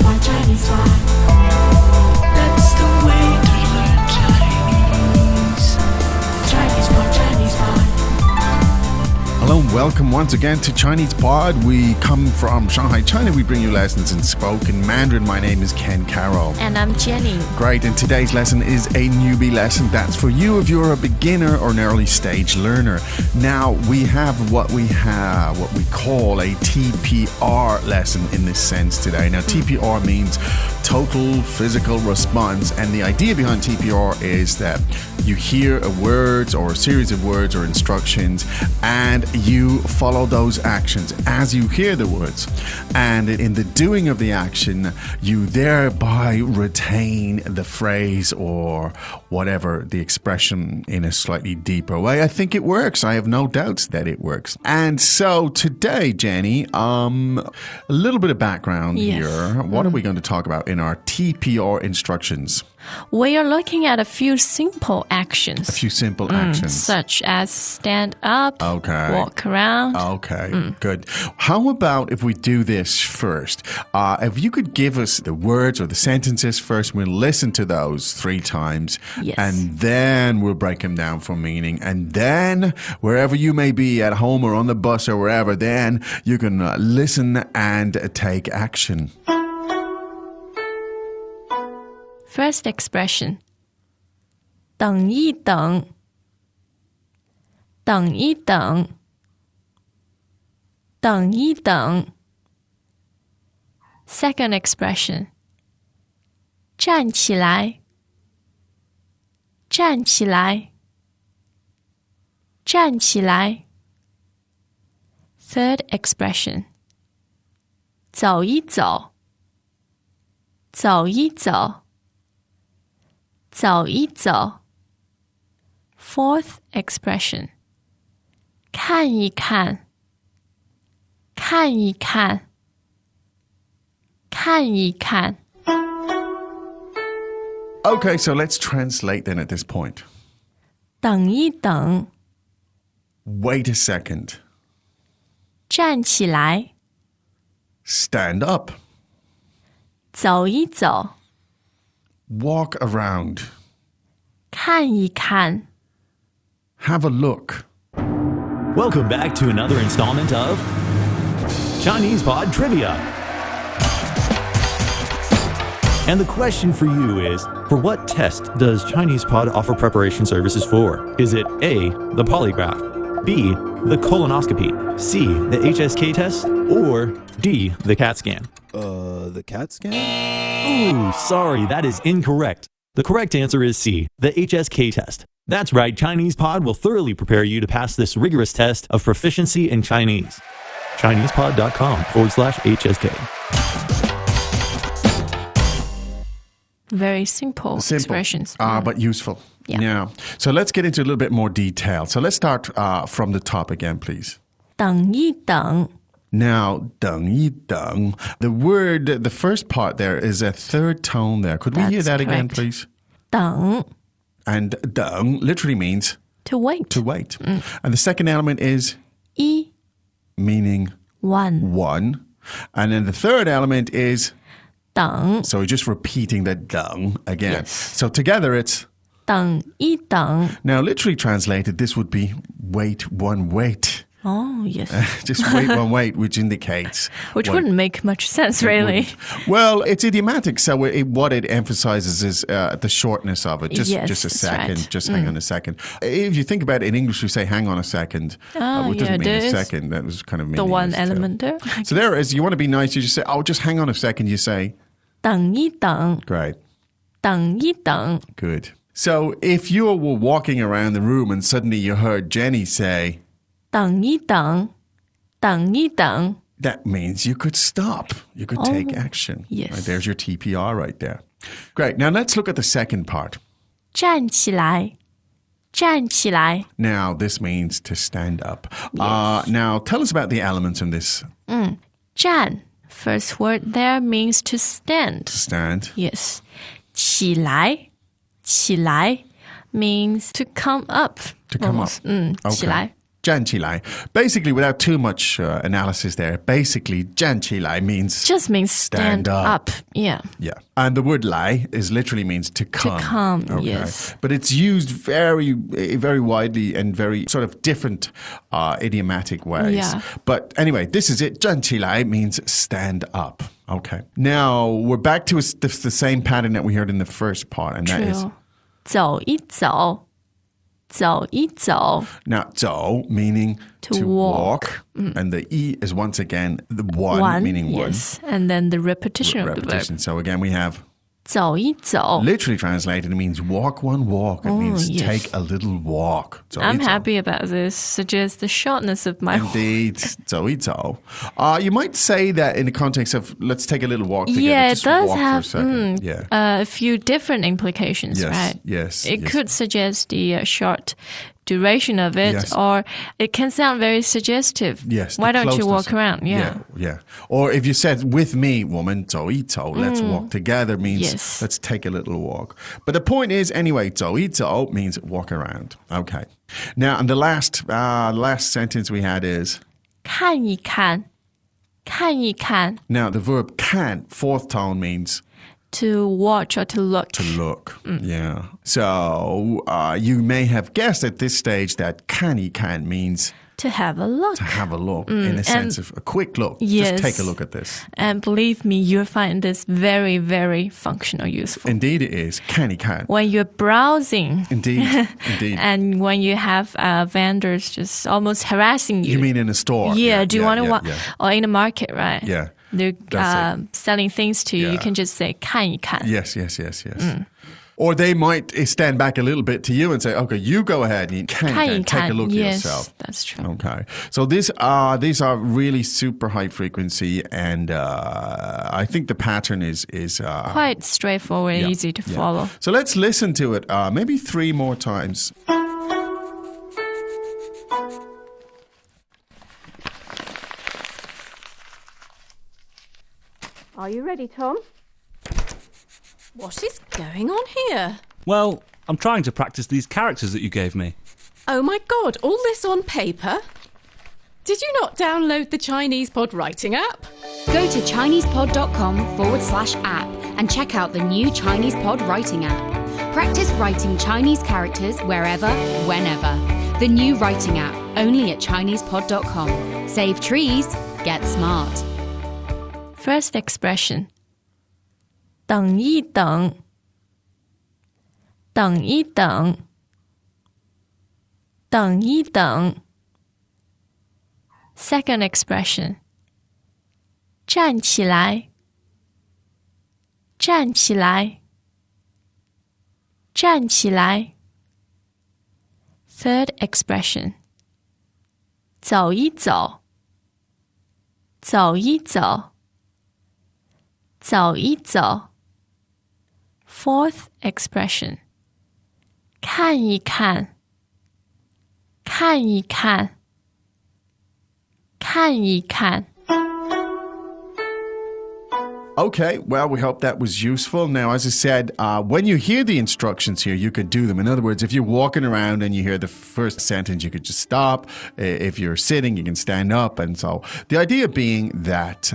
Pod, Chinese Pod. That's the way to learn Chinese. Chinese Pod, Chinese Pod. Hello and welcome once again to Chinese Pod. We come from Shanghai, China. We bring you lessons in spoken Mandarin. My name is Ken Carroll. And I'm Jenny. Great, and today's lesson is a newbie lesson. That's for you if you're a beginner or an early stage learner. Now, we have what we call a TPR lesson in this sense today. Now, TPR means total physical response, and the idea behind TPR is that you hear a words or a series of words or instructions and you follow those actions as you hear the words, and in the doing of the action you thereby retain the phrase or whatever the expression in a slightly deeper way. I think it works. I have no doubts that it works. And so today, Jenny, a little bit of background here. What are we going to talk about in our TPR instructions? We are looking at a few simple actions. A few simple actions. Such as stand up, walk around. Okay, good. How about if we do this first? If you could give us the words or the sentences first, we'll listen to those 3 times. Yes. And then we'll break them down for meaning. And then, wherever you may be, at home or on the bus or wherever, then you can listen and take action. First expression. 等一等等一等等一等 Second expression. 站起来站起来站起来 Third expression. 走一走走一走走一走 Fourth expression. 看一看看一看看一看 Okay, so let's translate then at this point. 等一等 Wait a second. 站起来 Stand up. 走一走 Walk around. 看一看 Have a look. Welcome back to another installment of Chinese Pod Trivia. And the question for you is, for what test does Chinese Pod offer preparation services for? Is it A, the polygraph, B, the colonoscopy, C, the HSK test, or D, the CAT scan? The CAT scan? Ooh, sorry, that is incorrect. The correct answer is C, the HSK test. That's right, Chinese Pod will thoroughly prepare you to pass this rigorous test of proficiency in Chinese. ChinesePod.com/HSK. Very simple expressions. But useful. Yeah. So let's get into a little bit more detail. So let's start from the top again, please. 等一等 Now, 等一等. The word, the first part there is a third tone there. Could we hear That's that again, correct. please? 等 And 等 literally means to wait. to wait. And the second element is 一 meaning one one. And then the third element is, 等 so we're just repeating the 等 again. Yes. So together it's, 等一等 now literally translated, this would be wait one wait. Oh, yes. Just wait one wait, which indicates... Which wouldn't make much sense, really. Well, it's idiomatic, so what it emphasizes is the shortness of it. Just Yes, a that's second, right. just hang on a second. If you think about it, in English we say hang on a second. Which doesn't mean there a is second. That was kind of The one meaningless, too. element there. So there is, you want to be nice, you just say, oh, just hang on a second, you say. 等一等 Great. 等一等 Good. So if you were walking around the room and suddenly you heard Jenny say, 等一等等一等 that means you could stop. You could take action. yes. Right, there's your TPR right there. Great. Now let's look at the second part. 站起来站起来 Now this means to stand up. Now tell us about the elements in this. 站 First word there means to stand. Stand. Yes. 起来起来 means to come up. To come Almost. up. Okay. 起来站起来. Basically, without too much analysis there, basically, 站起来 means Just means stand up. Yeah. Yeah. And the word 来 is literally means to come. To come, yes. But it's used very, very widely and very sort of different idiomatic ways. Yeah. But anyway, this is it. 站起来 means stand up. Okay. Now, we're back to the same pattern that we heard in the first part, and that is... True. 走一走. 走一走. Now, 走 meaning To walk. And the 一 is once again the one meaning one. Yes. And then the repetition of the Repetition. verb. So again, we have 走一走. literally translated, it means walk one walk. It means yes. take a little walk. 走一走. I'm happy about this. Suggests the shortness of my Indeed. 走一走. You might say that in the context of let's take a little walk together. Yeah, it Just does walk have for a second. Yeah. a few different implications, Yes, right? yes, It yes. could suggest the short duration of it, Yes. or it can sound very suggestive. Yes. Why the don't you closeness. walk around? Yeah. Yeah. Or if you said with me, woman, 走一走, let's walk together means Yes. let's take a little walk. But the point is, anyway, 走一走 means walk around. Okay. Now, and the last sentence we had is 看一看,看一看. now the verb 看, fourth tone means To watch or to look. to look. Yeah. So you may have guessed at this stage that 看一看 means To have a look. to have a look in a sense of a quick look. Yes. Just take a look at this. And believe me, you'll find this very, very functional, useful. Indeed it is. 看一看. When you're browsing Indeed. Indeed. and when you have vendors just almost harassing you. You mean in a store? Yeah, do you want to walk? Yeah. Or in a market, right? Yeah. They're That's selling things to you. Yeah. You can just say 看一看. Yes. Or they might stand back a little bit to you and say, okay, you go ahead and 看一看, 看一看. take a look yes, yourself. That's true. Okay. So these are really super high frequency, and I think the pattern is Quite straightforward and yeah, easy to yeah. follow. So let's listen to it maybe 3 more times. Are you ready, Tom? What is going on here? Well, I'm trying to practice these characters that you gave me. Oh my god, all this on paper? Did you not download the Chinese Pod writing app? Go to ChinesePod.com/app and check out the new Chinese Pod writing app. Practice writing Chinese characters wherever, whenever. The new writing app, only at ChinesePod.com. Save trees, get smart. First expression. 等一等. 等一等. 等一等. Second expression. 站起来. 站起来. 站起来. Third expression. 走一走. 走一走. 走一走. Fourth expression. 看一看. 看一看. 看一看. Okay, well, we hope that was useful. Now, as I said, when you hear the instructions here, you could do them. In other words, if you're walking around and you hear the first sentence, you could just stop. If you're sitting, you can stand up. And so the idea being that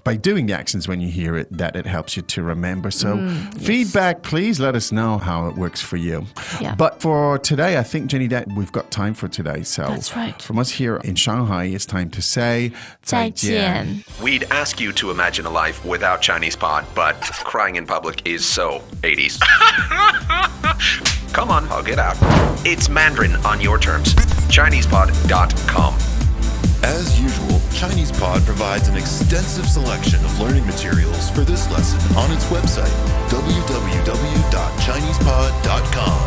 by doing the accents when you hear it, that it helps you to remember. So feedback, please let us know how it works for you. Yeah. But for today, I think, Jenny, that we've got time for today. So That's right. From us here in Shanghai, it's time to say 再见. We'd ask you to imagine a life without Chinese pod, but crying in public is so 80s. Come on, I'll get out. It's Mandarin on your terms. ChinesePod.com. As usual, ChinesePod provides an extensive selection of learning materials for this lesson on its website, www.chinesepod.com.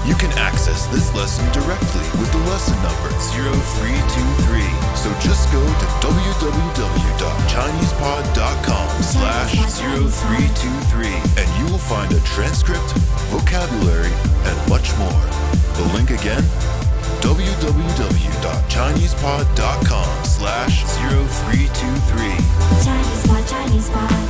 You can access this lesson directly with the lesson number 0323. So just go to www.chinesepod.com/0323 and you will find a transcript, vocabulary, and much more. The link again? www.chinesepod.com/0323. Chinese pod, Chinese pod.